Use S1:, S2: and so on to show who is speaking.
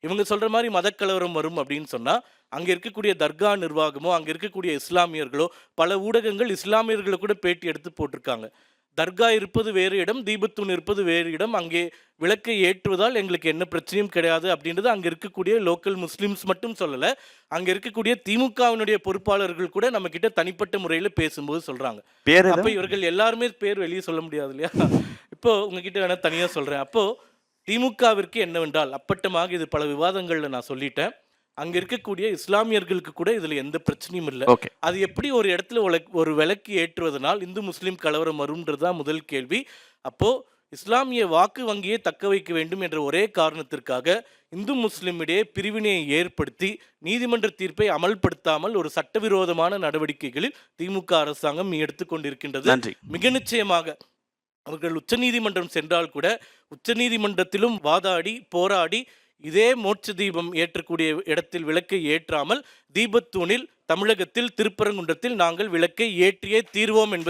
S1: இவங்க சொல்ற மாதிரி மதக்கலவரம் வரும் அப்படின்னு சொன்னா, அங்க இருக்கக்கூடிய தர்கா நிர்வாகமோ, அங்க இருக்கக்கூடிய இஸ்லாமியர்களோ, பல ஊடகங்கள் இஸ்லாமியர்களை கூட பேட்டி எடுத்து போட்டிருக்காங்க. தர்கா இருப்பது வேறு இடம், தீபத்தூண் இருப்பது வேறு இடம். அங்கே விளக்கை ஏற்றுவதால் எங்களுக்கு என்ன பிரச்சனையும் கிடையாது அப்படின்றது அங்க இருக்கக்கூடிய லோக்கல் முஸ்லிம்ஸ் மட்டும் சொல்லல. அங்க இருக்கக்கூடிய திமுகவினுடைய பொறுப்பாளர்கள் கூட நம்ம கிட்ட தனிப்பட்ட முறையில பேசும்போது சொல்றாங்க. அப்ப இவர்கள் எல்லாருமே பேர் வெளியே சொல்ல முடியாது இல்லையா? இப்போ உங்ககிட்ட வேணா தனியா சொல்றேன். அப்போ திமுகவிற்கு என்னவென்றால், அப்பட்டமாக இது பல விவாதங்கள்ல நான் சொல்லிட்டேன். அங்க இருக்கக்கூடிய இஸ்லாமியர்களுக்கு கூட இதுல எந்த பிரச்சனையும் இல்ல. அது எப்படி ஒரு இடத்துல ஒரு விளக்கு ஏற்றுவதனால் இந்து முஸ்லிம் கலவரம் வரும்ன்றதுதான் முதல் கேள்வி. அப்போ இஸ்லாமிய வாக்கு வங்கியை தக்க வைக்க வேண்டும் என்ற ஒரே காரணத்திற்காக இந்து முஸ்லிம் இடையே பிரிவினையை ஏற்படுத்தி நீதிமன்ற தீர்ப்பை அமல்படுத்தாமல் ஒரு சட்டவிரோதமான நடவடிக்கைகளில் திமுக அரசாங்கம் எடுத்துக்கொண்டிருக்கின்றது. மிக நிச்சயமாக அவர்கள் உச்சநீதிமன்றம் சென்றால் கூட உச்சநீதிமன்றத்திலும் வாதாடி போராடி இதே மோட்ச தீபம் ஏற்றக்கூடிய இடத்தில் விளக்கை ஏற்றாமல் தீபத்தூணில் தமிழகத்தில் திருப்பரங்குன்றத்தில் நாங்கள் விளக்கை ஏற்றியே தீர்வோம் என்பது